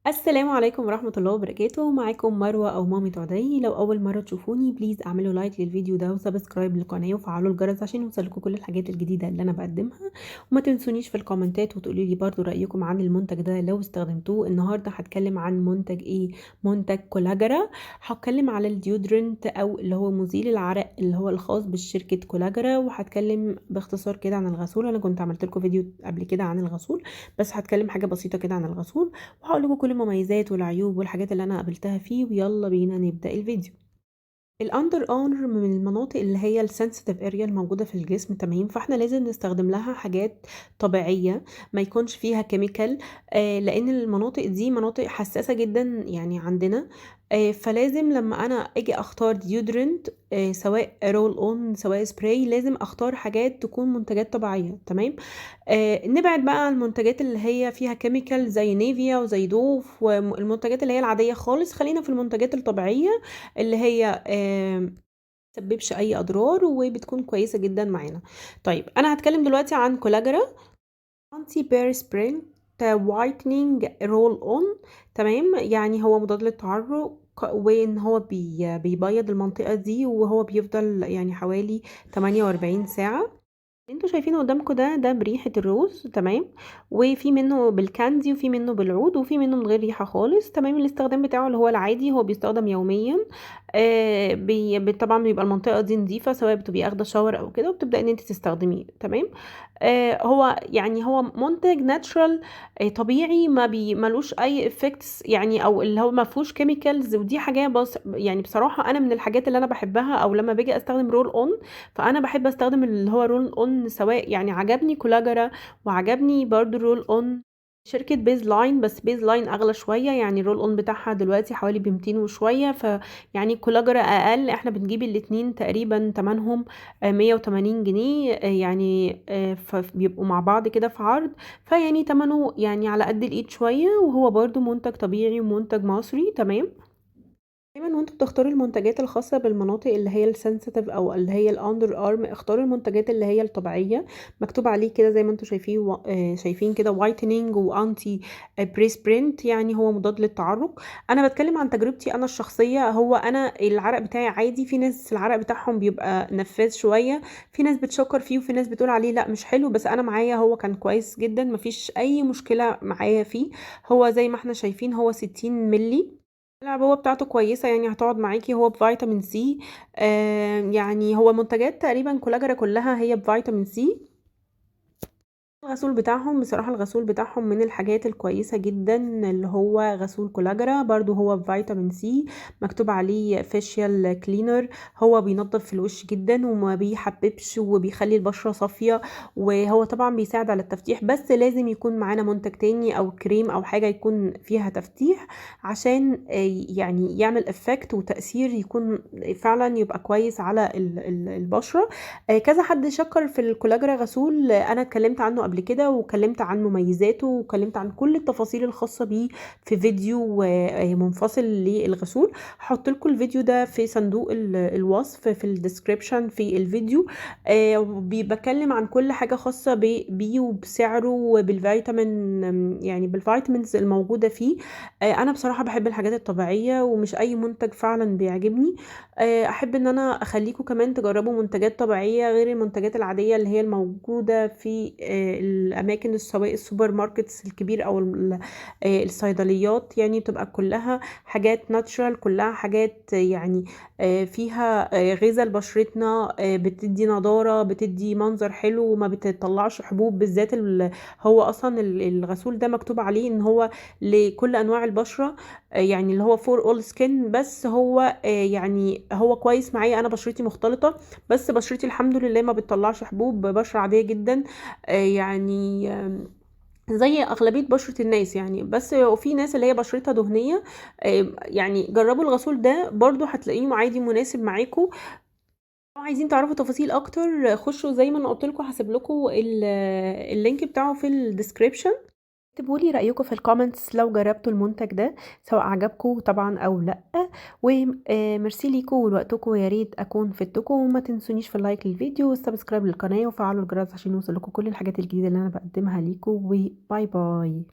السلام عليكم ورحمة الله وبركاته. معاكم مروة أو مامة عدي. لو أول مرة تشوفوني بليز اعملوا لايك للفيديو ده وسبسكرايب للقناة وفعلوا الجرس عشان يوصلكوا كل الحاجات الجديدة اللي أنا بقدمها. وما تنسونيش في الكومنتات وتقولوا لي برضو رأيكم عن المنتج ده لو استخدمتوه. النهاردة هتكلم عن منتج ايه؟ منتج كولاجرا. هتكلم على الديودرنت أو اللي هو مزيل العرق اللي هو الخاص بالشركة كولاجرا، وهتكلم باختصار كده عن الغسول. أنا كنت عملت لكم فيديو قبل كده عن الغسول، بس هتكلم حاجة بسيطة كده عن الغسول، وهقول لكم كل المميزات والعيوب والحاجات اللي انا قابلتها فيه. ويلا بينا نبدأ الفيديو. الاندر ارم من المناطق اللي هي السنسيتيف اريا الموجوده في الجسم، تمام؟ فاحنا لازم نستخدم لها حاجات طبيعيه ما يكونش فيها كيميكال، لان المناطق دي مناطق حساسه جدا يعني عندنا. فلازم لما انا اجي اختار ديودرنت، سواء رول اون سواء سبراي، لازم اختار حاجات تكون منتجات طبيعيه، تمام؟ نبعد بقى عن المنتجات اللي هي فيها كيميكال زي نيفيا وزي دوف والمنتجات اللي هي العاديه خالص. خلينا في المنتجات الطبيعيه اللي هي تسببش اي اضرار وبتكون كويسه جدا معانا. طيب انا هتكلم دلوقتي عن كولاجرا انتي بير سبرينت وايتنينج رول اون، تمام؟ يعني هو مضاد للتعرق، وان هو بيبيض المنطقه دي، وهو بيفضل يعني حوالي 48 ساعه. انتوا شايفينه قدامكم ده بريحة الروز، تمام؟ وفي منه بالكاندي وفي منه بالعود وفي منه من غير ريحة خالص، تمام؟ الاستخدام بتاعه اللي هو العادي، هو بيستخدم يوميا. طبعا بيبقى المنطقة دي نظيفة، سواء بتبقي اخده شاور او كده، وبتبدأ ان انت تستخدميه، تمام؟ هو يعني هو منتج ناتشرال، طبيعي، ما ملوش اي افكتس يعني، او اللي هو ما فيهوش كيميكالز. ودي حاجة بس يعني بصراحة انا من الحاجات اللي انا بحبها، او لما باجي استخدم رول اون فانا بحب استخدم اللي هو رول اون. سواء يعني عجبني كولاجرا وعجبني برضو رول اون شركة بيز لاين، بس بيز لاين اغلى شوية، يعني الرول اون بتاعها دلوقتي حوالي ب200 وشوية. يعني كولاجرا اقل، احنا بنجيب الاتنين تقريبا تمنهم 180 جنيه، يعني فبيبقوا مع بعض كده في عرض. فيعني تمنه يعني على قد الايد شوية، وهو برضو منتج طبيعي ومنتج مصري، تمام؟ دايما وانتوا بتختاروا المنتجات الخاصة بالمناطق اللي هي السنسيتيف او اللي هي الاندر ارم، اختاروا المنتجات اللي هي الطبيعية. مكتوب عليه كده زي ما انتوا شايفين شايفين كده وايتنينج وانتي بريس برينت، يعني هو مضاد للتعرق. انا بتكلم عن تجربتي انا الشخصية. هو انا العرق بتاعي عادي، في ناس العرق بتاعهم بيبقى نفاذ شوية، في ناس بتشكر فيه وفي ناس بتقول عليه لا مش حلو، بس انا معايا هو كان كويس جدا، مفيش اي مشكلة معايا فيه. هو زي ما احنا شايفين هو 60 ملي. العبوة بتاعته كويسة، يعني هتقعد معاكي. هو بفيتامين سي، يعني هو منتجات تقريبا كولاجرا كلها هي بفيتامين سي. الغسول بتاعهم بصراحة، الغسول بتاعهم من الحاجات الكويسة جدا، اللي هو غسول كولاجرا، برضو هو بفيتامين سي. مكتوب عليه فيشيال كلينر. هو بينظف في الوش جدا وما بيحببش وبيخلي البشرة صافية، وهو طبعا بيساعد على التفتيح، بس لازم يكون معانا منتج تاني او كريم او حاجة يكون فيها تفتيح عشان يعني يعمل افكت وتأثير يكون فعلا يبقى كويس على البشرة. كذا حد شكر في الكولاجرا غسول، انا اتكلمت عنه قبل كده وكلمت عن مميزاته وكلمت عن كل التفاصيل الخاصة بيه في فيديو منفصل للغسول. هحط لكم الفيديو ده في صندوق الوصف في الديسكريبشن في الفيديو. بتكلم عن كل حاجة خاصة بيه وبسعره وبالفيتامين، يعني بالفيتامينز الموجودة فيه. انا بصراحة بحب الحاجات الطبيعية ومش اي منتج فعلا بيعجبني. احب ان انا اخليكم كمان تجربوا منتجات طبيعية غير المنتجات العادية اللي هي الموجودة في الاماكن، سواء السوبر ماركتس الكبير او الصيدليات. يعني بتبقى كلها حاجات ناتشرال، كلها حاجات يعني فيها غذاء لبشرتنا، بتدي نضارة، بتدي منظر حلو وما بتطلعش حبوب. بالذات هو اصلا الغسول ده مكتوب عليه ان هو لكل انواع البشرة، يعني اللي هو فور اول سكين. بس هو يعني هو كويس معايا، انا بشرتي مختلطة، بس بشرتي الحمد لله ما بتطلعش حبوب، بشرة عادية جدا. يعني زي اغلبيه بشره الناس يعني. بس وفي ناس اللي هي بشرتها دهنيه، يعني جربوا الغسول ده برضو هتلاقيه عادي مناسب معاكم. لو عايزين تعرفوا تفاصيل اكتر خشوا زي ما انا قلت لكم، هسيب لكم اللينك بتاعه في الديسكريبشن. اكتبوا لي رايكم في الكومنتس لو جربتوا المنتج ده، سواء عجبكم طبعا او لا. وميرسي ليكم ولوقتكم، يا ريت اكون فدتكم. وما تنسونيش في اللايك للفيديو والسبسكرايب للقناه وفعلوا الجرس عشان يوصلكم كل الحاجات الجديده اللي انا بقدمها ليكم. وباي باي.